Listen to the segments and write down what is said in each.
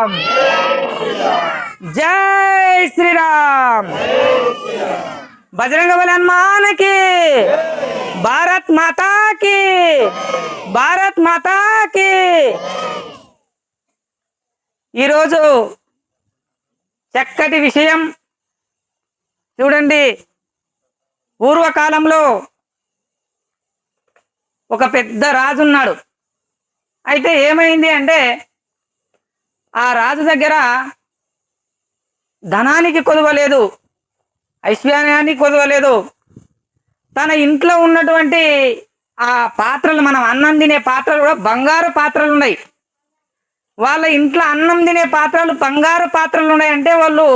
శ్రీరామ్. జై శ్రీరామ్. బజరంగ బలి హనుమాన్కి. భారత్ మాతాకి. భారత్ మాతాకి. ఈరోజు చక్కటి విషయం చూడండి. పూర్వకాలంలో ఒక పెద్ద రాజు ఉన్నాడు. అయితే ఏమైంది అంటే ఆ రాజు దగ్గర ధనానికి కొదవలేదు, ఐశ్వర్యానికి కొదవలేదు. తన ఇంట్లో ఉన్నటువంటి ఆ పాత్రలు, మనం అన్నం తినే పాత్రలు కూడా బంగారు పాత్రలు ఉన్నాయి. వాళ్ళ ఇంట్లో అన్నం తినే పాత్రలు బంగారు పాత్రలు ఉన్నాయంటే వాళ్ళు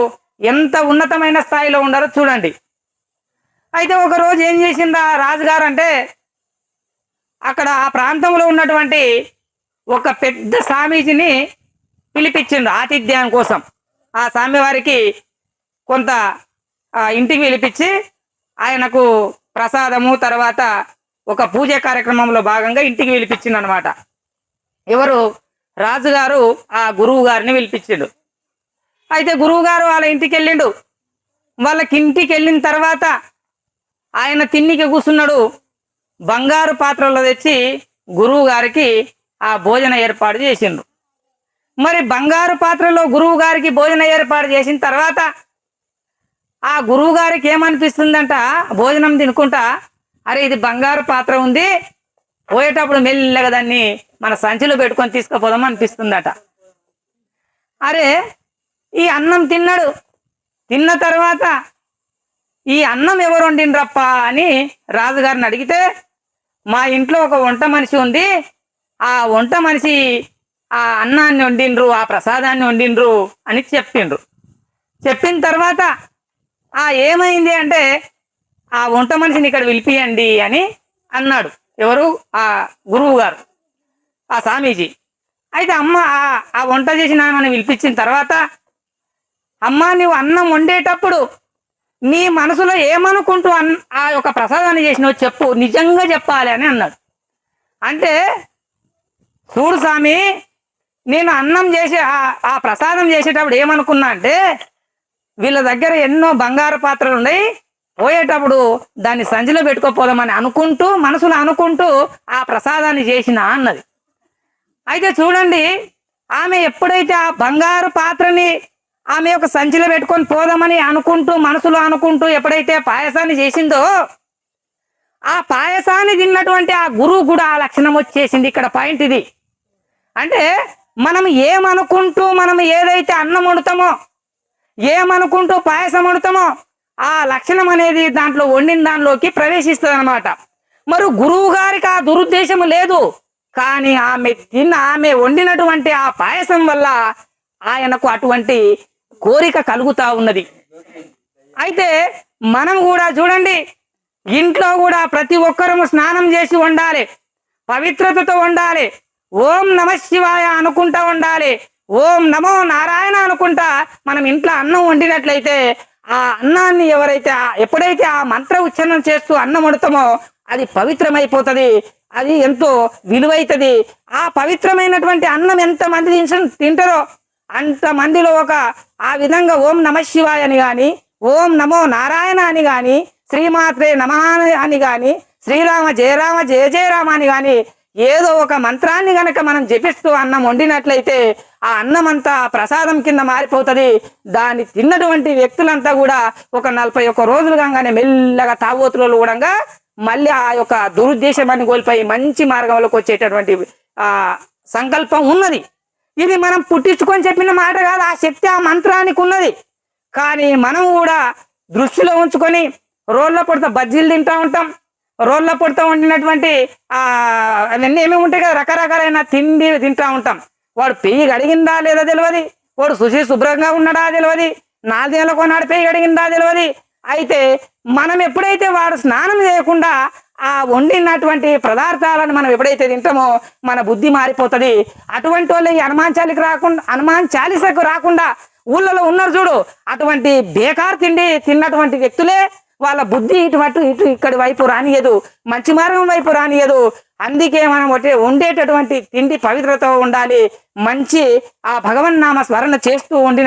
ఎంత ఉన్నతమైన స్థాయిలో ఉండారో చూడండి. అయితే ఒకరోజు ఏం చేసింది ఆ రాజుగారు అంటే, అక్కడ ఆ ప్రాంతంలో ఉన్నటువంటి ఒక పెద్ద స్వామీజీని పిలిపించిండు ఆతిథ్యం కోసం. ఆ స్వామివారికి కొంత ఇంటికి పిలిపించి ఆయనకు ప్రసాదము, తర్వాత ఒక పూజ కార్యక్రమంలో భాగంగా ఇంటికి పిలిపించిండు అనమాట. ఎవరు? రాజుగారు ఆ గురువు గారిని పిలిపించిండు. అయితే గురువు గారు వాళ్ళ ఇంటికి వెళ్ళిండు. వాళ్ళకి ఇంటికి వెళ్ళిన తర్వాత ఆయన తిన్నికి కూర్చున్నాడు. బంగారు పాత్రలో తెచ్చి గురువు గారికి ఆ భోజన ఏర్పాటు చేసిండు. మరి బంగారు పాత్రలో గురువు గారికి భోజన ఏర్పాటు చేసిన తర్వాత ఆ గురువు గారికి ఏమనిపిస్తుందంట, భోజనం తినుకుంటా, అరే ఇది బంగారు పాత్ర ఉంది, పోయేటప్పుడు మెల్లగా దాన్ని మన సంచిలో పెట్టుకొని తీసుకుపోదాం అనిపిస్తుందట. అరే ఈ అన్నం తిన్నాడు. తిన్న తర్వాత ఈ అన్నం ఎవరు వండిండ్రప్ప అని రాజుగారిని అడిగితే, మా ఇంట్లో ఒక వంట మనిషి ఉంది, ఆ వంట మనిషి ఆ అన్నాన్ని వండిండ్రు, ఆ ప్రసాదాన్ని వండిండ్రు అని చెప్పిండ్రు. చెప్పిన తర్వాత ఏమైంది అంటే, ఆ వంట మనిషిని ఇక్కడ పిలిపియండి అని అన్నాడు. ఎవరు? ఆ గురువు గారు, ఆ స్వామీజీ. అయితే అమ్మ ఆ వంట చేసిన ఆమెను పిలిపించిన తర్వాత, అమ్మ నువ్వు అన్నం వండేటప్పుడు నీ మనసులో ఏమనుకుంటూ ఆ యొక్క ప్రసాదాన్ని చేసినావు చెప్పు, నిజంగా చెప్పాలి అని అన్నాడు. అంటే చూడు స్వామి, నేను అన్నం చేసే ఆ ప్రసాదం చేసేటప్పుడు ఏమనుకున్నా అంటే, వీళ్ళ దగ్గర ఎన్నో బంగారు పాత్రలు ఉన్నాయి, పోయేటప్పుడు దాన్ని సంచిలో పెట్టుకోపోదామని అనుకుంటూ, మనసులో అనుకుంటూ ఆ ప్రసాదాన్ని చేసిన అన్నది. అయితే చూడండి, ఆమె ఎప్పుడైతే ఆ బంగారు పాత్రని ఆమె యొక్క సంచిలో పెట్టుకొని పోదామని అనుకుంటూ, మనసులో అనుకుంటూ ఎప్పుడైతే పాయసాన్ని చేసిందో, ఆ పాయసాన్ని తిన్నటువంటి ఆ గురువు కూడా ఆ లక్షణం వచ్చేసింది. ఇక్కడ పాయింట్ ఇది. అంటే మనం ఏమనుకుంటూ, మనం ఏదైతే అన్నం వండుతామో, ఏమనుకుంటూ పాయసం వండుతామో, ఆ లక్షణం అనేది దాంట్లో వండిన దానిలోకి ప్రవేశిస్తుంది అనమాట. మరి గురువు గారికి ఆ దురుద్దేశం లేదు, కానీ ఆమె వండినటువంటి ఆ పాయసం వల్ల ఆయనకు అటువంటి కోరిక కలుగుతా ఉన్నది. అయితే మనం కూడా చూడండి, ఇంట్లో కూడా ప్రతి ఒక్కరూ స్నానం చేసి ఉండాలి, పవిత్రతతో ఉండాలి, ఓం నమ శివాయ అనుకుంటా ఉండాలి, ఓం నమో నారాయణ అనుకుంటా మనం ఇంట్లో అన్నం వండినట్లయితే ఆ అన్నాన్ని ఎప్పుడైతే ఆ మంత్ర ఉచ్చారణ చేస్తూ అన్నం వండుతామో అది పవిత్రమైపోతుంది, అది ఎంతో విలువైతుంది. ఆ పవిత్రమైనటువంటి అన్నం ఎంతమంది తింటారో అంతమందిలో ఆ విధంగా ఓం నమ శివాయ అని కానీ, ఓం నమో నారాయణ అని కానీ, శ్రీమాత్రే నమః అని కానీ, శ్రీరామ జయ రామ జయ జయ రామ అని కానీ ఏదో ఒక మంత్రాన్ని గనక మనం జపిస్తూ అన్నం వండినట్లయితే ఆ అన్నం అంతా ప్రసాదం కింద మారిపోతుంది. దాన్ని తిన్నటువంటి వ్యక్తులంతా కూడా ఒక 41 రోజులు కాగానే మెల్లగా తాగోతులు కూడా మళ్ళీ ఆ యొక్క దురుద్దేశాన్ని కోల్పోయి మంచి మార్గంలోకి వచ్చేటటువంటి సంకల్పం ఉన్నది. ఇది మనం పుట్టించుకొని చెప్పిన మాట కాదు, ఆ శక్తి ఆ మంత్రానికి ఉన్నది. కానీ మనం కూడా దృష్టిలో ఉంచుకొని రోళ్ళ పొడత బజ్జీలు తింటూ ఉంటాం, రోళ్ళ పొడత వండినటువంటి అవన్నీ ఏమేమి ఉంటాయి కదా, రకరకాలైన తిండి తింటూ ఉంటాం. వాడు పెయ్యి గడిగిందా లేదా తెలియదు, వాడు శుభ్రంగా ఉన్నాడా తెలియదు, 4 నెలలకు కొన్నాడు పెయ్యి గడిగిందా తెలియదు. అయితే మనం ఎప్పుడైతే వాడు స్నానం చేయకుండా ఆ వండినటువంటి పదార్థాలను మనం ఎప్పుడైతే తింటామో మన బుద్ధి మారిపోతుంది. అటువంటి వాళ్ళు ఈ హనుమాన్ చాలీసకు రాకుండా ఊళ్ళలో ఉన్నారు చూడు, అటువంటి బేకార్ తిండి తిన్నటువంటి వ్యక్తులే వాళ్ళ బుద్ధి ఇటు ఇక్కడి వైపు రానియదు, మంచి మార్గం వైపు రానియదు. అందుకే మనం ఉండేటటువంటి తిండి పవిత్రతో ఉండాలి. మంచి ఆ భగవన్నామ స్మరణ చేస్తూ ఉండిన